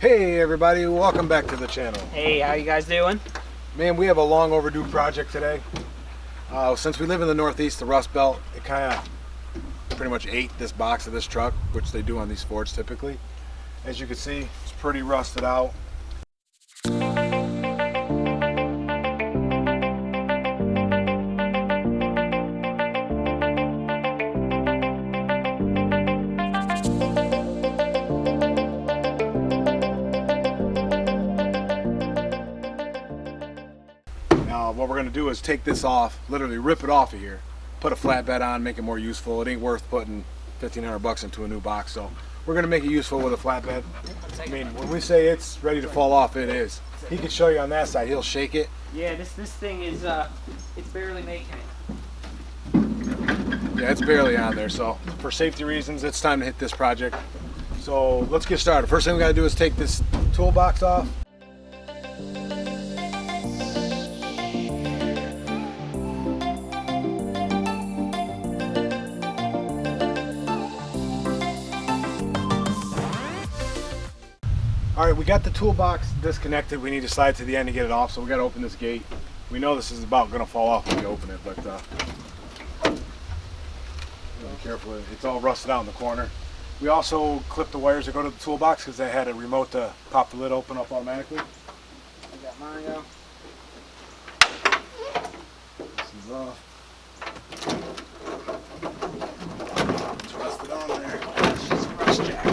Hey everybody, welcome back to the channel. Hey, how you guys doing? Man, we have a long overdue project today. Since we live in the Northeast, the Rust Belt, it kind of pretty much ate this box of this truck, which they do on these Fords typically. As you can see, it's pretty rusted out. What we're going to do is take this off, literally rip it off of here, put a flatbed on, make it more useful. It ain't worth putting 1,500 bucks into a new box, so we're going to make it useful with a flatbed. I mean, when we say it's ready to fall off, it is. He can show you on that side. He'll shake it. Yeah, this thing is it's barely making it. Yeah, it's barely on there, so for safety reasons, it's time to hit this project. So let's get started. First thing we got to do is take this toolbox off. All right, we got the toolbox disconnected. We need to slide to the end to get it off, so we got to open this gate. We know this is about going to fall off when we open it, but be careful. It's all rusted out in the corner. We also clipped the wires that go to the toolbox because they had a remote to pop the lid open up automatically. I got mine now. This is off. It's rusted on there. It's just rust jack.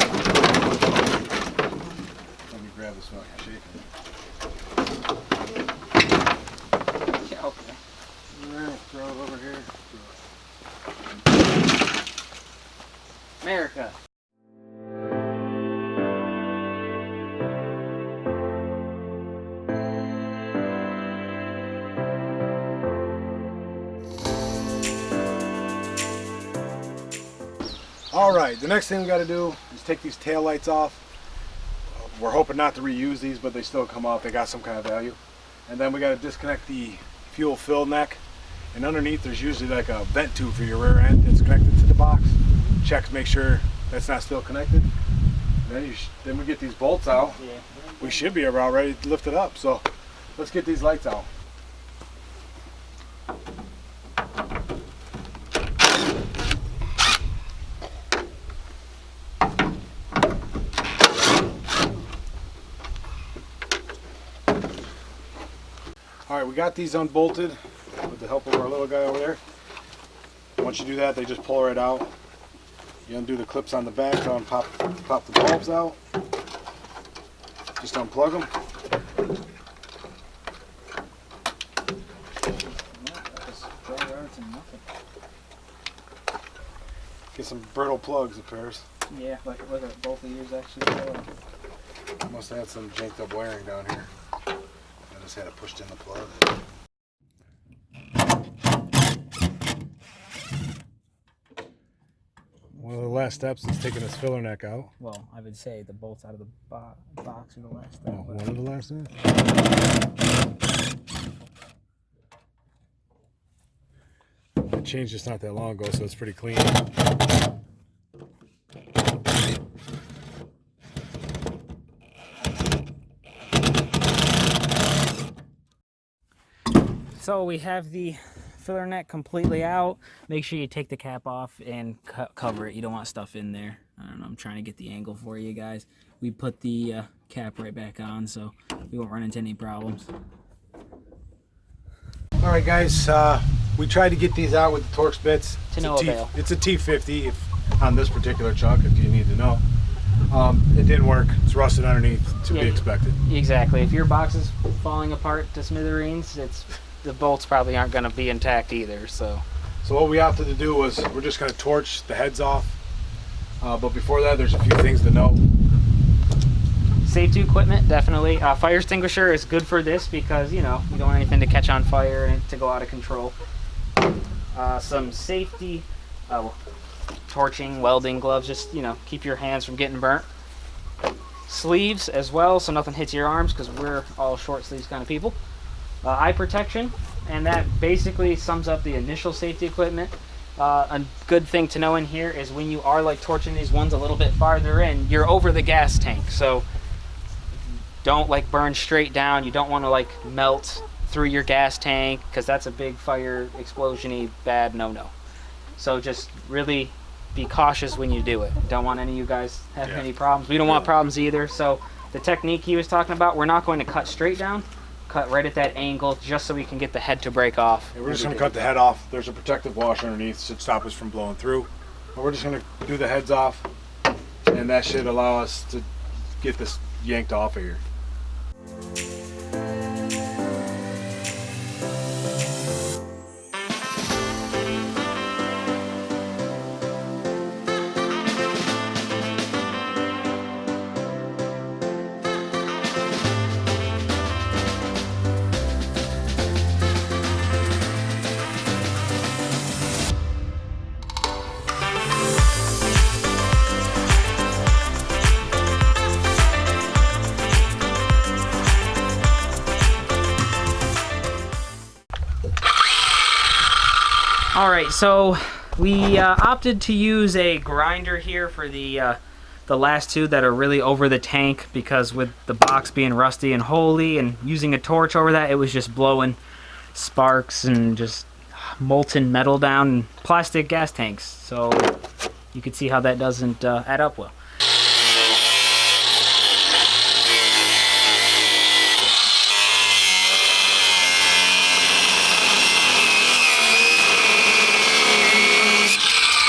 Grab this while you're shaking. Yeah, okay. Alright, throw it over here. America. Alright, the next thing we got to do is take these tail lights off. We're hoping not to reuse these, but they still come out. They got some kind of value. And then we got to disconnect the fuel fill neck. And underneath there's usually like a vent tube for your rear end that's connected to the box. Check to make sure that's not still connected. And then we get these bolts out. Yeah. We should be about ready to lift it up. So let's get these lights out. Alright, we got these unbolted with the help of our little guy over there. Once you do that, they just pull right out. You undo the clips on the back to pop the bulbs out. Just unplug them. Get some brittle plugs, it appears. Yeah, like look at both of yours actually. Must have had some janked up wiring down here. I just had it pushed in the plug. One of the last steps is taking this filler neck out. Well, I would say the bolts out of the box are the last step. Oh, one of the last steps? I changed this not that long ago, so it's pretty clean. So we have the filler neck completely out. Make sure you take the cap off and cover it. You don't want stuff in there. I don't know, I'm trying to get the angle for you guys. We put the cap right back on so we won't run into any problems. Alright guys, we tried to get these out with the Torx bits. To no avail. It's a T50 on this particular truck, if you need to know. It didn't work. It's rusted underneath, to be expected. Exactly. If your box is falling apart to smithereens, the bolts probably aren't going to be intact either. So what we opted to do was we're just going to torch the heads off. But before that, there's a few things to know. Safety equipment, definitely. Fire extinguisher is good for this because, you know, you don't want anything to catch on fire and to go out of control. Some safety, torching, welding gloves, just, you know, keep your hands from getting burnt. Sleeves as well, so nothing hits your arms because we're all short sleeves kind of people. Eye protection, and that basically sums up the initial safety equipment. A good thing to know in here is when you are like torching these ones a little bit farther in, you're over the gas tank. So don't like burn straight down. You don't want to like melt through your gas tank, because that's a big fire explosion-y bad no-no. So just really be cautious when you do it. Don't want any of you guys having any problems. We don't want problems either. So the technique he was talking about, we're not going to cut straight down, cut right at that angle, just so we can get the head to break off. Yeah, we're just going to cut the head off. There's a protective washer underneath, should stop us from blowing through. But we're just going to do the heads off, and that should allow us to get this yanked off of here. All right, so we opted to use a grinder here for the last two that are really over the tank, because with the box being rusty and holy and using a torch over that, it was just blowing sparks and just molten metal down in plastic gas tanks. So you can see how that doesn't add up well.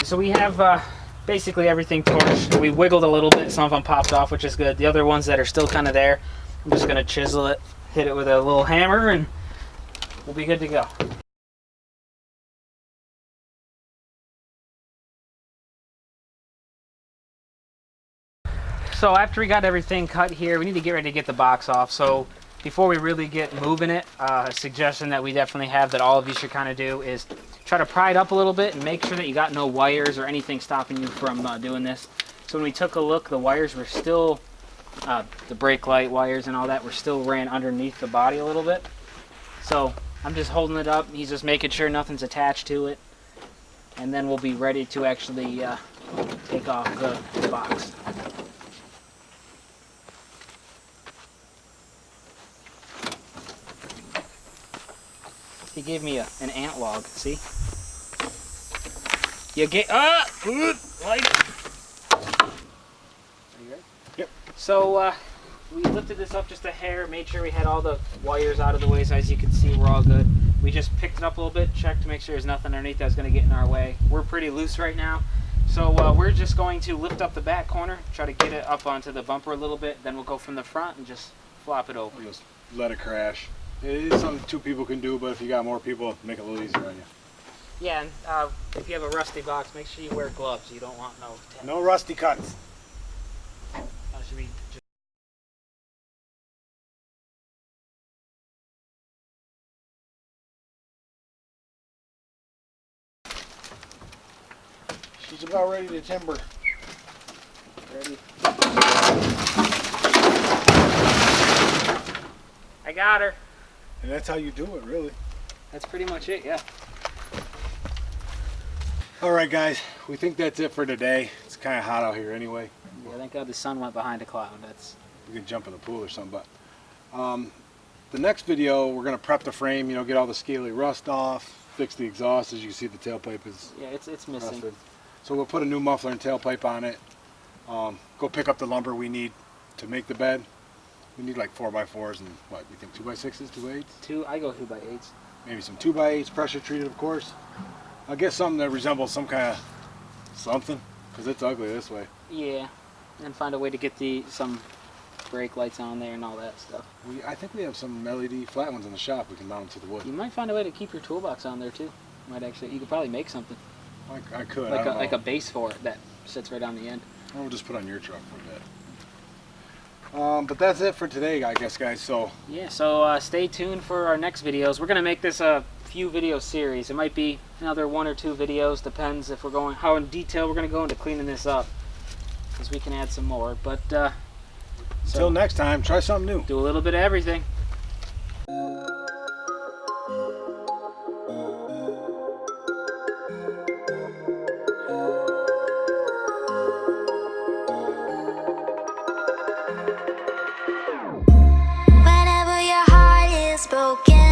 So we have basically everything torched. We wiggled a little bit, some of them popped off, which is good. The other ones that are still kind of there, I'm just going to chisel it, hit it with a little hammer, and we'll be good to go. So after we got everything cut here, we need to get ready to get the box off. So before we really get moving it, a suggestion that we definitely have that all of you should kind of do is try to pry it up a little bit and make sure that you got no wires or anything stopping you from doing this. So when we took a look, the wires were still, the brake light wires and all that were still ran underneath the body a little bit. So I'm just holding it up. He's just making sure nothing's attached to it. And then we'll be ready to actually take off the box. He gave me an ant log, see? You get, like. Are you ready? Yep. So, we lifted this up just a hair, made sure we had all the wires out of the way, so as you can see, we're all good. We just picked it up a little bit, checked to make sure there's nothing underneath that's gonna get in our way. We're pretty loose right now. So we're just going to lift up the back corner, try to get it up onto the bumper a little bit, then we'll go from the front and just flop it over. Just let it crash. It is something two people can do, but if you got more people, make it a little easier on you. Yeah, and if you have a rusty box, make sure you wear gloves. You don't want No rusty cuts. Should we just... She's about ready to timber. Ready? I got her. And that's how you do it, really. That's pretty much it, yeah. All right, guys. We think that's it for today. It's kind of hot out here anyway. Yeah, thank God the sun went behind a cloud. We can jump in the pool or something, but the next video, we're going to prep the frame, you know, get all the scaly rust off, fix the exhaust. As you can see, the tailpipe is it's missing. rusted. So we'll put a new muffler and tailpipe on it. Go pick up the lumber we need to make the bed. We need like 4x4s and what, you think 2x6s, 2x8s? I go 2x8s. Maybe some 2x8s, pressure treated, of course. I'll get something that resembles some kind of something, because it's ugly this way. Yeah, and find a way to get some brake lights on there and all that stuff. I think we have some LED flat ones in the shop. We can mount them to the wood. You might find a way to keep your toolbox on there too. You could probably make something. I could. Like a base for it that sits right on the end. Or we'll just put on your truck for a bit. But that's it for today, I guess, guys. So yeah, so stay tuned for our next videos. We're gonna make this a few video series. It might be another 1 or 2 videos, depends if we're going how in detail we're gonna go into cleaning this up, because we can add some more. But until next time, try something new. Do a little bit of everything. broken.